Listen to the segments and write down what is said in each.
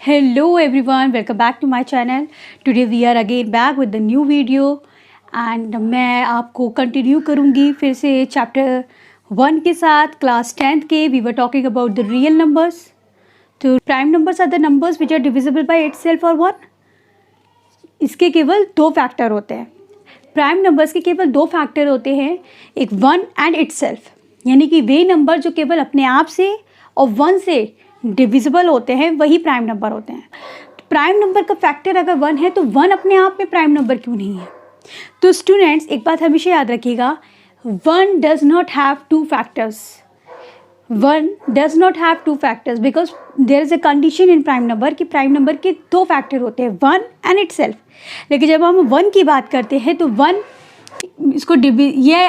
Hello everyone, welcome back to my channel. Today we are again back with the new video and मैं आपको continue करूँगी फिर से chapter 1 के साथ क्लास 10th के. We were talking about the real numbers. तो prime numbers are the numbers which are divisible by itself और 1. इसके केवल दो फैक्टर होते हैं. प्राइम नंबर्स के केवल दो फैक्टर होते हैं, एक 1 एंड इटसेल्फ, यानी कि वे नंबर जो केवल अपने आप से और 1 से डिविजिबल होते हैं वही प्राइम नंबर होते हैं. प्राइम नंबर का फैक्टर अगर 1 है तो 1 अपने आप में प्राइम नंबर क्यों नहीं है? तो स्टूडेंट्स एक बात हमेशा याद रखिएगा, 1 does not have two factors. 1 does not have two factors because there is a condition in prime number कि प्राइम नंबर के दो फैक्टर होते हैं, 1 एंड इटसेल्फ. लेकिन जब हम 1 की बात करते हैं तो 1 इसको ये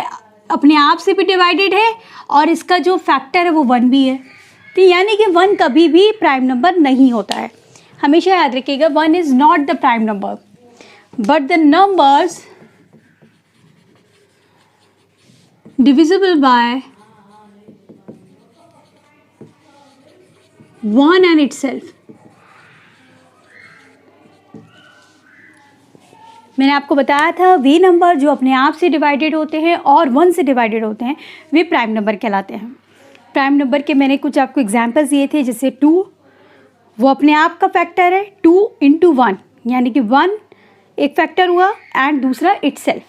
अपने आप से भी डिवाइडेड है और इसका जो फैक्टर है वो 1 भी है. तो यानी कि 1 कभी भी प्राइम नंबर नहीं होता है. हमेशा याद रखिएगा 1 is not the prime number but the numbers divisible by 1 and itself. मैंने आपको बताया था वे नंबर जो अपने आप से डिवाइडेड होते हैं और 1 से डिवाइडेड होते हैं वे प्राइम नंबर कहलाते हैं. प्राइम नंबर के मैंने कुछ आपको एग्जांपल्स दिए थे, जैसे 2 वो अपने आप का फैक्टर है, 2 इंटू 1 यानी कि 1 एक फैक्टर हुआ एंड दूसरा इटसेल्फ.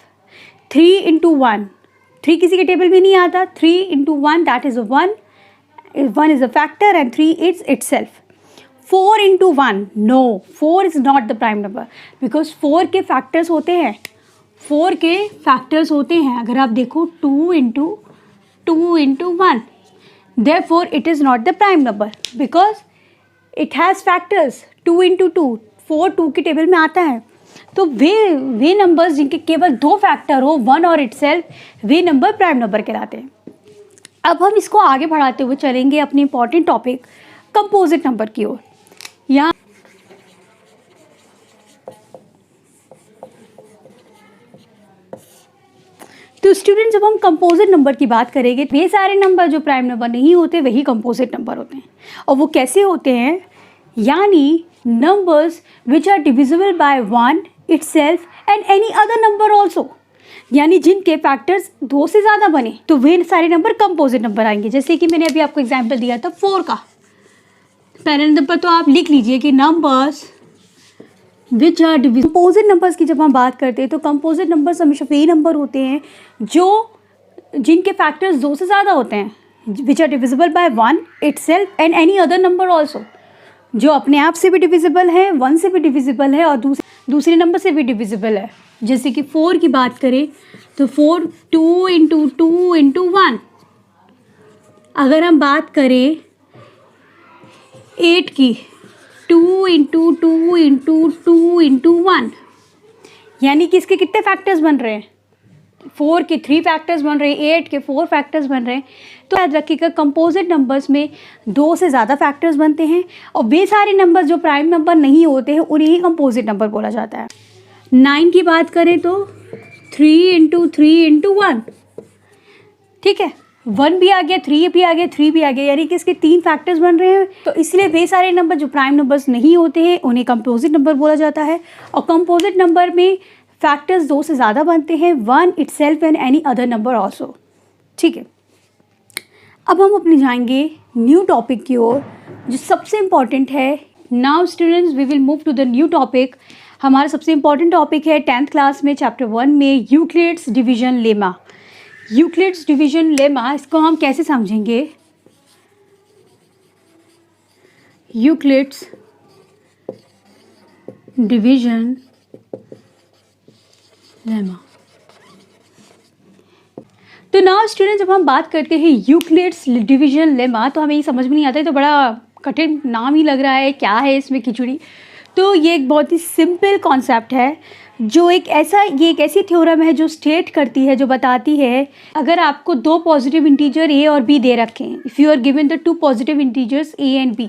3 इंटू 1, 3 किसी के टेबल में नहीं आता, 3 into 1 that is 1 is a factor and 3 is itself. 4 into 1 no, 4 is not the prime number because 4 के फैक्टर्स होते हैं, 4 के फैक्टर्स होते हैं. अगर आप देखो 2 into 1, therefore it is not the prime number because it has factors. 2 into 2, 4 2 के टेबल में आता है. तो वे नंबर्स जिनके केवल दो फैक्टर हो, 1 और इटसेल्फ, वे नंबर प्राइम नंबर कहलाते हैं. अब हम इसको आगे बढ़ाते हुए चलेंगे अपने इंपॉर्टेंट टॉपिक कंपोजिट नंबर की ओर. यहाँ तो स्टूडेंट जब हम कंपोजिट नंबर की बात करेंगे, वे सारे नंबर जो प्राइम नंबर नहीं होते वही कंपोजिट नंबर होते हैं. और वो कैसे होते हैं? यानी numbers which are divisible by 1 itself and any other number also, यानी जिनके फैक्टर्स 2 से ज़्यादा बने तो वे सारे नंबर कंपोजिट नंबर आएंगे. जैसे कि मैंने अभी आपको एग्जाम्पल दिया था 4 का. पहले नंबर तो आप लिख लीजिए कि numbers which are divisible. Composite numbers की जब हम बात करते हैं तो कंपोजिट नंबर्स हमेशा वे नंबर होते हैं जिनके फैक्टर्स 2 से ज़्यादा होते हैं, which are divisible by 1 itself and any other number also, जो अपने आप से भी डिविजिबल है, 1 से भी डिविजिबल है और दूसरे नंबर से भी डिविजिबल है. जैसे कि 4 की बात करें तो 4 2 इंटू 1. अगर हम बात करें 8 की, 2 इंटू 1, यानी कि इसके कितने फैक्टर्स बन रहे हैं? 4 के 3 फैक्टर्स बन रहे हैं, 8 के 4 फैक्टर्स बन रहे हैं. तो याद रखिएगा कंपोजिट नंबर्स में 2 से ज़्यादा फैक्टर्स बनते हैं और वे सारे नंबर जो प्राइम नंबर नहीं होते हैं उन्हें ही कंपोजिट नंबर बोला जाता है. 9 की बात करें तो 3 इंटू 1, ठीक है, 1 भी आ गया, 3 भी आ गया, 3 भी आ गया, यानी कि इसके 3 फैक्टर्स बन रहे हैं. तो इसलिए वे सारे नंबर जो प्राइम नंबर्स नहीं होते हैं उन्हें कंपोजिट नंबर बोला जाता है. और कंपोजिट नंबर में फैक्टर्स 2 से ज़्यादा बनते हैं, 1 itself and any other number also. ठीक है, अब हम अपने जाएंगे न्यू टॉपिक की ओर जो सबसे इम्पॉर्टेंट है. Now students we will move to the new topic. हमारा सबसे इम्पॉर्टेंट टॉपिक है 10th क्लास में चैप्टर 1 में Euclid's division lemma. Euclid's division lemma, इसको हम कैसे समझेंगे? Euclid's division lemma. तो नाउ स्टूडेंट जब हम बात करते हैं यूक्लिड्स डिवीजन लेमा तो हमें ये समझ में नहीं आता है, तो बड़ा कठिन नाम ही लग रहा है, क्या है इसमें खिचड़ी. तो ये एक बहुत ही सिंपल कॉन्सेप्ट है जो ये एक ऐसी थ्योरम है जो स्टेट करती है, जो बताती है अगर आपको 2 पॉजिटिव इंटीजर a और b दे रखें, if you are given the 2 positive integers a and b,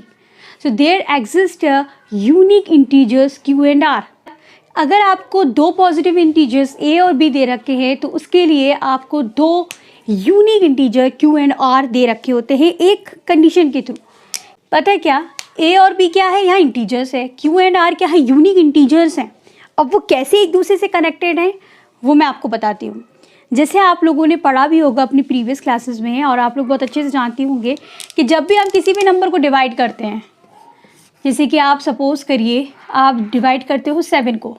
so there exist unique integers q and r. अगर आपको 2 पॉजिटिव इंटीजर्स a और b दे रखे हैं तो उसके लिए आपको 2 unique integer q and r दे रखे होते हैं एक कंडीशन के थ्रू. पता है क्या, ए और बी क्या है, यहाँ इंटीजर्स है, क्यू एंड आर क्या है, यूनिक इंटीजर्स हैं। अब वो कैसे एक दूसरे से कनेक्टेड हैं वो मैं आपको बताती हूँ। जैसे आप लोगों ने पढ़ा भी होगा अपनी प्रीवियस क्लासेस में, और आप लोग बहुत अच्छे से जानते होंगे कि जब भी हम किसी भी नंबर को डिवाइड करते हैं, जैसे कि आप सपोज़ करिए आप डिवाइड करते हो 7 को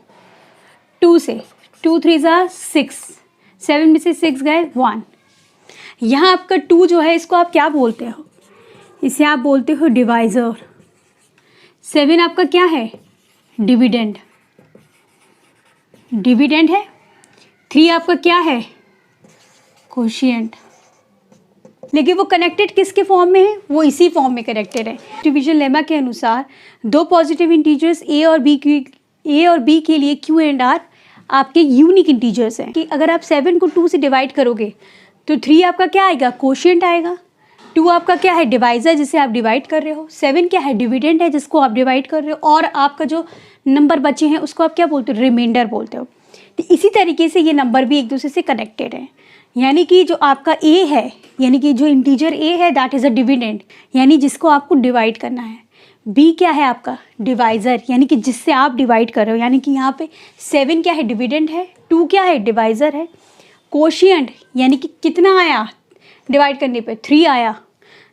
2 से, 2 3 6, 7 में से 6 गए 1। यहाँ आपका 2 जो है इसको आप क्या बोलते हो, इसे आप बोलते हो डिवाइज़र। 7 आपका क्या है, डिविडेंड, डिविडेंड है। 3 आपका क्या है, कोशिएंट। लेकिन वो कनेक्टेड किसके फॉर्म में है, वो इसी फॉर्म में कनेक्टेड है। डिवीजन लेमा के अनुसार दो पॉजिटिव इंटीजर्स ए और बी के लिए क्यू एंड आर आपके यूनिक इंटीजर्स हैं। कि अगर आप 7 को 2 से डिवाइड करोगे तो 3 आपका क्या आएगा, कोशिएंट आएगा। 2 आपका क्या है, डिवाइज़र जिसे आप डिवाइड कर रहे हो। 7 क्या है, डिविडेंड है जिसको आप डिवाइड कर रहे हो। और आपका जो नंबर बचे हैं उसको आप क्या बोलते हो, रिमाइंडर बोलते हो। तो इसी तरीके से ये नंबर भी एक दूसरे से कनेक्टेड है। यानी कि जो आपका ए है, यानी कि जो इंटीजर ए है दैट इज़ अ डिविडेंड, यानी जिसको आपको डिवाइड करना है। बी क्या है आपका, डिवाइज़र, यानी कि जिससे आप डिवाइड कर रहे हो। यानी कि यहाँ पे 7 क्या है, डिविडेंड है। 2 क्या है, डिवाइज़र है। कोशिएंट यानी कि कितना आया डिवाइड करने पे, 3 आया,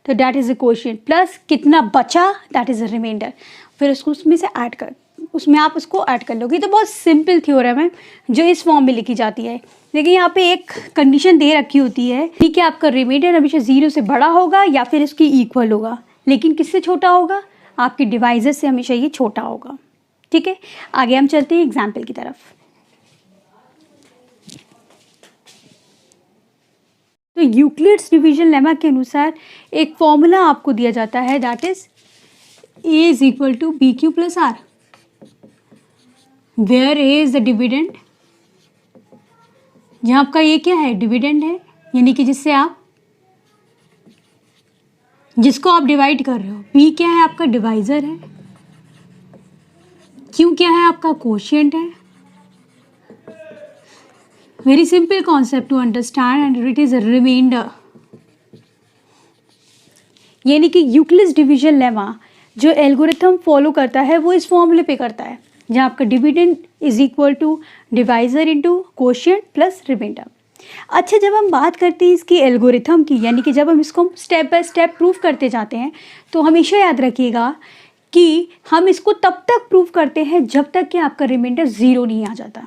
तो that is a quotient. Plus कितना बचा, दैट इज़ अ रिमाइंडर। फिर उसको उसमें से ऐड कर, उसमें आप उसको ऐड कर लोगे। तो बहुत सिंपल थ्योरम है जो इस फॉर्म में लिखी जाती है। लेकिन यहाँ पे एक कंडीशन दे रखी होती है, ठीक है, आपका रिमाइंडर हमेशा 0 से बड़ा होगा या फिर इसकी इक्वल होगा। लेकिन किससे छोटा होगा, आपके डिवाइज़र से हमेशा ये छोटा होगा। ठीक है, आगे हम चलते हैं एग्जाम्पल की तरफ। तो यूक्लिड्स डिवीजन लेमा के अनुसार एक फॉर्मूला आपको दिया जाता है, that is A is equal to B Q plus R, where A is the dividend. जहाँ आपका ये क्या है, डिविडेंड है, यानी कि जिसको आप डिवाइड कर रहे हो। बी क्या है आपका, डिवाइज़र है। क्यू क्या है आपका, कोशिएंट है। Very simple concept to understand and it is a remainder. यानी कि यूक्लिड्स डिवीजन लेमा जो एल्गोरिथम फॉलो करता है वो इस फॉर्मूले पे करता है, जहाँ आपका dividend is equal to divisor into quotient plus remainder. अच्छा, जब हम बात करते हैं इसकी एल्गोरिथम की, यानी कि जब हम इसको स्टेप बाय स्टेप प्रूव करते जाते हैं, तो हमेशा याद रखिएगा कि हम इसको तब तक प्रूव करते हैं जब तक कि आपका रिमाइंडर 0 नहीं आ जाता।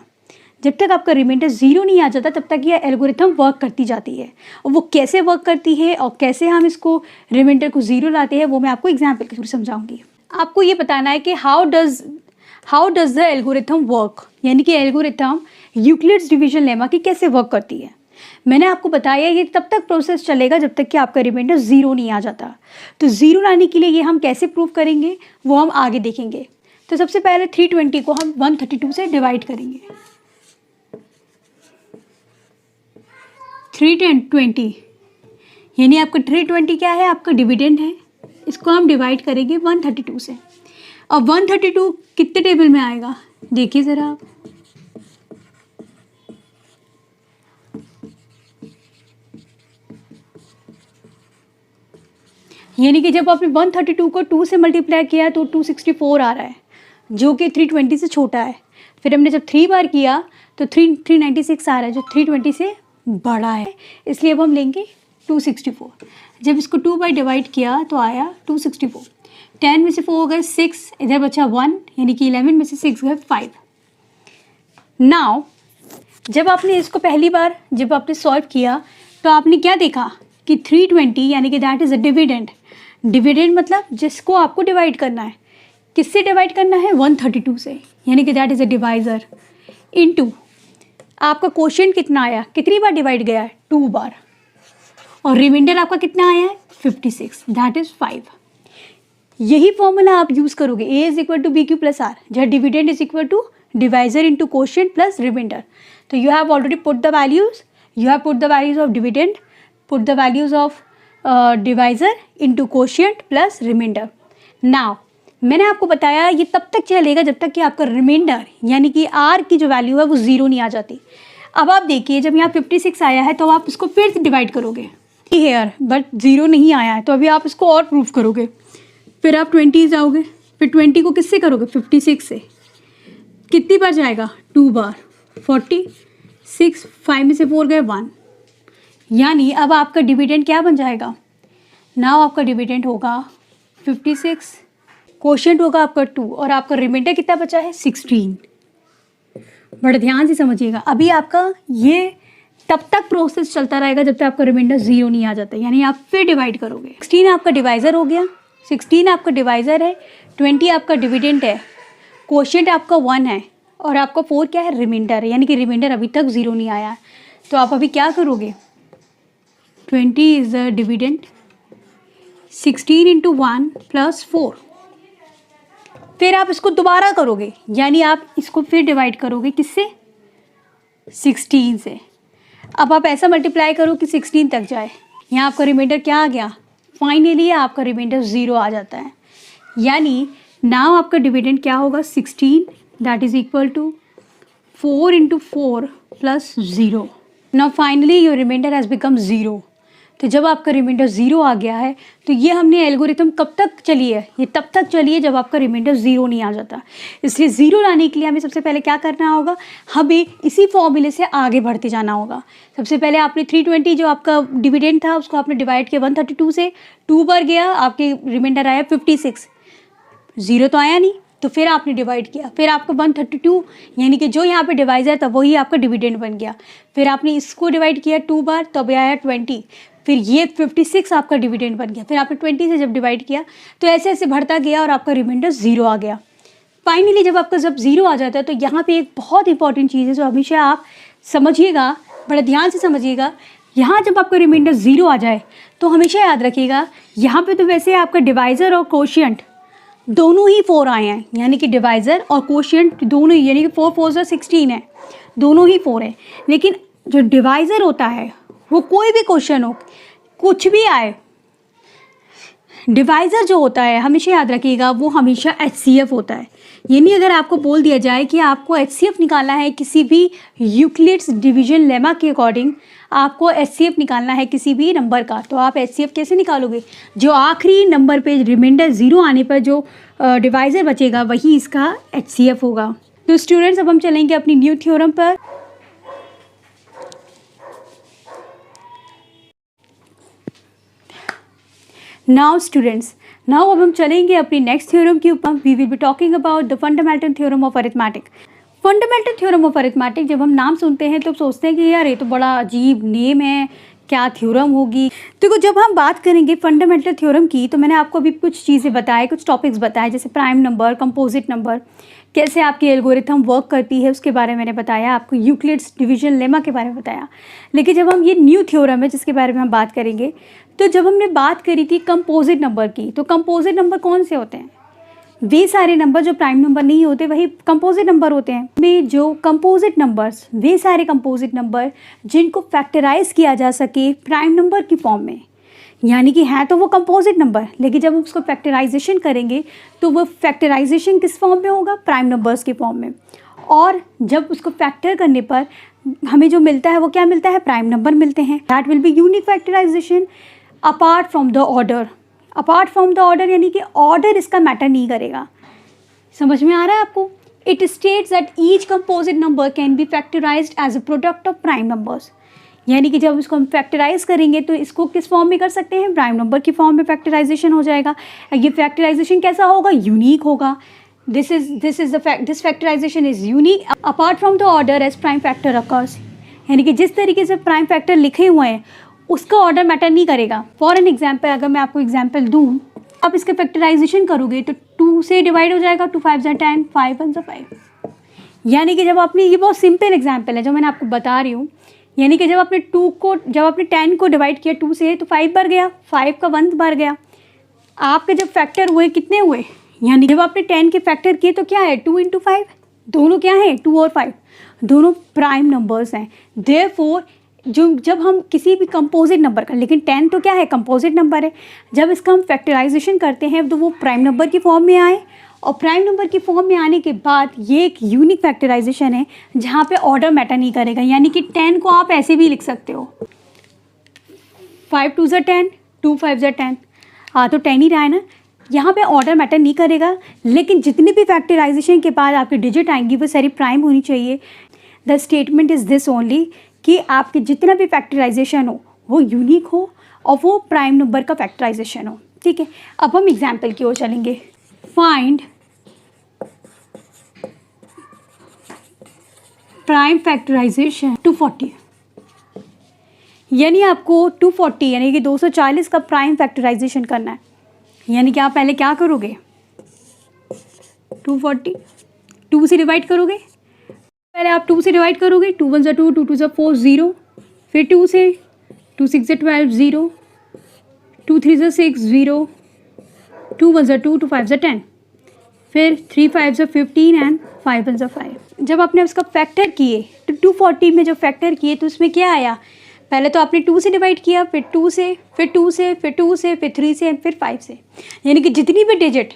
जब तक आपका रिमाइंडर 0 नहीं आ जाता तब तक यह एल्गोरिथम वर्क करती जाती है। और वो कैसे वर्क करती है और कैसे हम इसको रिमाइंडर को 0 लाते हैं वो मैं आपको एग्जाम्पल के थ्रू समझाऊंगी। आपको ये बताना है कि how does the algorithm work, यानी कि एल्गोरिथम यूक्लिड्स डिवीजन लेमा की कैसे वर्क करती है। मैंने आपको बताया ये तब तक प्रोसेस चलेगा जब तक कि आपका रिमाइंडर 0 नहीं आ जाता। तो 0 लाने के लिए ये हम कैसे प्रूव करेंगे वो हम आगे देखेंगे। तो सबसे पहले 320 को हम 132 से डिवाइड करेंगे। 320 यानी आपका 320 क्या है, आपका डिविडेंड है। इसको हम डिवाइड करेंगे 132 से। अब 132 कितने टेबल में आएगा, देखिए ज़रा आप। यानी कि जब आपने 132 को 2 से मल्टीप्लाई किया तो 264 आ रहा है, जो कि 320 से छोटा है। फिर हमने जब 3 बार किया तो 396 आ रहा है, जो 320 से बड़ा है। इसलिए अब हम लेंगे 264। जब इसको 2 बाई डिवाइड किया तो आया 264। 10 में से 4 गए 6, इधर बचा 1, यानी कि 11 में से 6 गए 5। नाउ जब आपने इसको पहली बार जब आपने सॉल्व किया तो आपने क्या देखा कि 320 यानी कि that is a dividend. Dividend मतलब जिसको आपको डिवाइड करना है। किससे डिवाइड करना है, 132 से, यानी कि that is a divisor. Into आपका कोशिएंट कितना आया, कितनी बार डिवाइड गया है, 2 बार। और रिमाइंडर आपका कितना आया है, 56, दैट इज़ 5। यही फॉर्मूला आप यूज़ करोगे, A is equal to B Q plus R, जहाँ dividend is equal to divisor into quotient plus remainder. तो you have already put the values, you have put the values of dividend, put the values of divisor into quotient plus remainder. Now मैंने आपको बताया ये तब तक चलेगा जब तक कि आपका रिमाइंडर यानी कि आर की जो वैल्यू है वो 0 नहीं आ जाती। अब आप देखिए जब यहाँ 56 आया है तो आप इसको फिर से डिवाइड करोगे हेयर, बट 0 नहीं आया है तो अभी आप इसको और प्रूव करोगे। फिर आप 20 जाओगे, फिर 20 को किससे करोगे 56 से, कितनी बार जाएगा 2 बार, 46, 5 में से 4 गए 1, यानी अब आपका डिविडेंड क्या बन जाएगा, नाउ आपका डिविडेंड होगा 56, क्वोशिएंट होगा आपका 2 और आपका रिमाइंडर कितना बचा है 16। बड़े ध्यान से समझिएगा, अभी आपका ये तब तक प्रोसेस चलता रहेगा जब तक आपका रिमाइंडर 0 नहीं आ जाता, यानी आप फिर डिवाइड करोगे। 16 आपका डिवाइज़र हो गया, 16 आपका डिवाइज़र है, 20 आपका डिविडेंड है, क्वोशिएंट आपका 1 है और आपका 4 क्या है रिमाइंडर है, यानी कि रिमाइंडर अभी तक 0 नहीं आया है। तो आप अभी क्या करोगे, 20 is the dividend, 16 into 1 plus 4, फिर आप इसको दोबारा करोगे, यानी आप इसको फिर डिवाइड करोगे किससे 16 से। अब आप ऐसा मल्टीप्लाई करो कि 16 तक जाए, यहाँ आपका रिमाइंडर क्या आ गया, फाइनली आपका रिमाइंडर 0 आ जाता है, यानी नाउ आपका डिविडेंड क्या होगा 16, that is equal to 4 into 4 plus 0। Now finally your remainder has become 0। तो जब आपका रिमाइंडर 0 आ गया है तो ये हमने एल्गोरिथम कब तक चली है, ये तब तक चली है जब आपका रिमाइंडर 0 नहीं आ जाता। इसलिए 0 लाने के लिए हमें सबसे पहले क्या करना होगा, हमें इसी फॉर्मूले से आगे बढ़ते जाना होगा। सबसे पहले आपने 320 जो आपका डिविडेंड था उसको आपने डिवाइड किया 132 से, 2 बार गया, आपके रिमाइंडर आया 56, 0 तो आया नहीं, तो फिर आपने डिवाइड किया, फिर आपका 132 यानी कि जो यहाँ पे डिवाइज़र था वही आपका डिविडेंड बन गया, फिर आपने इसको डिवाइड किया 2 बार, तब आया 20, फिर ये 56 आपका डिविडेंड बन गया, फिर आपने 20 से जब डिवाइड किया तो ऐसे ऐसे बढ़ता गया और आपका रिमाइंडर 0 आ गया। फाइनली जब आपका 0 आ जाता है तो यहाँ पे एक बहुत इंपॉर्टेंट चीज़ है जो हमेशा आप समझिएगा, बड़ा ध्यान से समझिएगा। यहाँ जब आपका रिमाइंडर 0 आ जाए तो हमेशा याद रखिएगा, यहाँ पे तो वैसे आपका डिवाइज़र और क्वोशिएंट दोनों ही 4 आए हैं, यानी कि डिवाइज़र और क्वोशिएंट दोनों ही, यानी कि 4 4 16 है, दोनों ही 4 है। लेकिन जो डिवाइज़र होता है वो कोई भी क्वेश्चन हो, कुछ भी आए, डिवाइज़र जो होता है हमेशा याद रखिएगा वो हमेशा HCF होता है। यानी अगर आपको बोल दिया जाए कि आपको HCF निकालना है किसी भी यूक्लिड्स डिवीजन लेमा के अकॉर्डिंग, आपको HCF निकालना है किसी भी नंबर का, तो आप HCF कैसे निकालोगे, जो आखिरी नंबर पे रिमाइंडर 0 आने पर जो डिवाइज़र बचेगा वही इसका HCF होगा। तो स्टूडेंट्स अब हम चलेंगे अपनी न्यू थ्योरम पर। नाउ स्टूडेंट्स, नाउ अब हम चलेंगे अपनी नेक्स्ट थ्योरम के ऊपर। We will be talking about the fundamental theorem of arithmetic. Fundamental theorem of arithmetic जब हम नाम सुनते हैं तो सोचते हैं कि यार ये तो बड़ा अजीब नेम है, क्या थ्योरम होगी। तो जब हम बात करेंगे फंडामेंटल थ्योरम की तो मैंने आपको अभी कुछ चीज़ें बताए, कुछ टॉपिक्स बताए, जैसे प्राइम नंबर, कंपोजिट नंबर, कैसे आपकी एल्गोरिथम वर्क करती है उसके बारे में मैंने बताया, आपको यूक्लिड्स डिवीजन लेमा के बारे में बताया। लेकिन जब हम ये न्यू थ्योरम है जिसके बारे में हम बात करेंगे, तो जब हमने बात करी थी कंपोजिट नंबर की, तो कंपोजिट नंबर कौन से होते हैं, वे सारे नंबर जो प्राइम नंबर नहीं होते वही कंपोजिट नंबर होते हैं। में जो कंपोजिट नंबर्स, वे सारे कंपोजिट नंबर जिनको फैक्टराइज किया जा सके प्राइम नंबर की फॉर्म में, यानी कि है तो वो कंपोजिट नंबर, लेकिन जब हम उसको फैक्टराइजेशन करेंगे तो वो फैक्टराइजेशन किस फॉर्म में होगा, प्राइम नंबर्स की फॉर्म में। और जब उसको फैक्टर करने पर हमें जो मिलता है वो क्या मिलता है, प्राइम नंबर मिलते हैं। That will be unique factorisation apart from the order. Apart from the order यानी कि ऑर्डर इसका मैटर नहीं करेगा। समझ में आ रहा है आपको? It states that each composite number can be factorised as a product of prime numbers, यानी कि जब इसको हम फैक्टराइज करेंगे तो इसको किस फॉर्म में कर सकते हैं, प्राइम नंबर की फॉर्म में फैक्टराइजेशन हो जाएगा। ये फैक्टराइजेशन कैसा होगा, यूनिक होगा। This factorisation is unique apart from the order as prime factor occurs, यानी कि जिस तरीके से प्राइम फैक्टर लिखे हुए हैं उसका ऑर्डर मैटर नहीं करेगा। फॉर एन एग्जाम्पल, अगर मैं आपको एग्जाम्पल दूँ, आप इसका फैक्टराइजेशन करोगे तो 2 से डिवाइड हो जाएगा, 2 5 ज़ा 10, 5 1 ज़ा 5, यानी कि जब आपने, ये बहुत सिंपल एग्जाम्पल है जो मैंने आपको बता रही हूँ, यानी कि जब आपने 10 को डिवाइड किया 2 से तो 5 बार गया, 5 का 1 बार गया। आपके जब फैक्टर हुए कितने हुए, यानी जब आपने 10 के फैक्टर किए तो क्या है, 2 × 5, दोनों क्या है, 2 और 5, दोनों प्राइम नंबर्स हैं। देयरफॉर जब हम किसी भी कंपोजिट नंबर का, लेकिन 10 तो क्या है, कंपोजिट नंबर है, जब इसका हम फैक्टराइजेशन करते हैं तो वो प्राइम नंबर की फॉर्म में आए, और प्राइम नंबर की फॉर्म में आने के बाद ये एक यूनिक फैक्टराइजेशन है जहाँ पे ऑर्डर मैटर नहीं करेगा। यानी कि 10 को आप ऐसे भी लिख सकते हो, 5 2 ज़ा 10, 2 5 ज़ा 10, हाँ तो 10 ही रहा है ना। यहाँ पे ऑर्डर मैटर नहीं करेगा, लेकिन जितने भी फैक्टराइजेशन के बाद आपकी डिजिट आएंगी वो सारी प्राइम होनी चाहिए। The statement is this only कि आपके जितना भी फैक्टराइजेशन हो वो यूनिक हो और वो प्राइम नंबर का फैक्टराइजेशन हो। ठीक है, अब हम एग्जाम्पल की ओर चलेंगे। फाइंड प्राइम फैक्टराइजेशन 240, यानी आपको 240 यानी कि 240 का प्राइम फैक्टराइजेशन करना है। यानी कि आप पहले क्या करोगे, 240 2 से डिवाइड करोगे, पहले आप 2 से डिवाइड करोगे, 2 1 2 2 2 4 0, फिर 2 से 2 6 12 0, 2 3 6 0, 2 1 2 2 5 10, फिर 3 5 15 एंड 5 1 5। जब आपने उसका फैक्टर किए तो 240 में जब फैक्टर किए तो उसमें क्या आया, पहले तो आपने 2 से डिवाइड किया, फिर 2 से, फिर 2 से, फिर 2 से, फिर 3 से, फिर 5 से। यानी कि जितनी भी डिजिट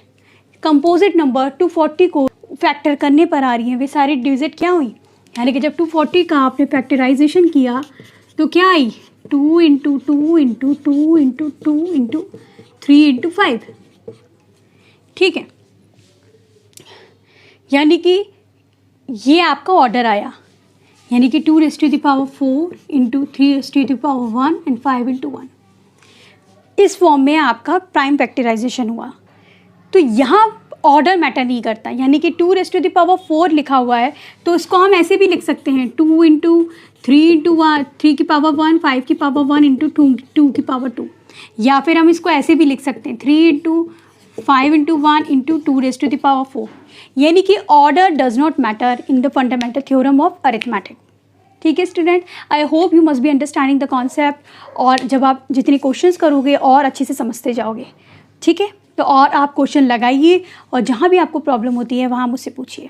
कंपोजिट नंबर 240 को फैक्टर करने पर आ रही हैं वे सारी डिजिट क्या हुई, यानी कि जब 240 का आपने फैक्टराइजेशन किया तो क्या आई, 2 into 2 into 2 into 2 into 3 into 5। ठीक है, यानी कि ये आपका ऑर्डर आया, यानी कि 2 raised to the power 4 into 3 raised to the power 1 and 5 into 1। इस फॉर्म में आपका प्राइम फैक्टराइजेशन हुआ। तो यहाँ ऑर्डर मैटर नहीं करता, यानी कि 2 raised to the power 4 लिखा हुआ है तो उसको हम ऐसे भी लिख सकते हैं 2 इंटू 3 इंटू 3 की पावर 1, 5 की पावर 1 इंटू 2 की पावर 2, या फिर हम इसको ऐसे भी लिख सकते हैं 3 into 5 into 1 into 2 raised to the power 4। यानी कि order does not matter in the fundamental theorem of arithmetic. ठीक है student, I hope you must be understanding the concept, और जब आप जितने क्वेश्चंस करोगे और अच्छे से समझते जाओगे। ठीक है, तो और आप क्वेश्चन लगाइए और जहाँ भी आपको प्रॉब्लम होती है वहाँ मुझसे पूछिए।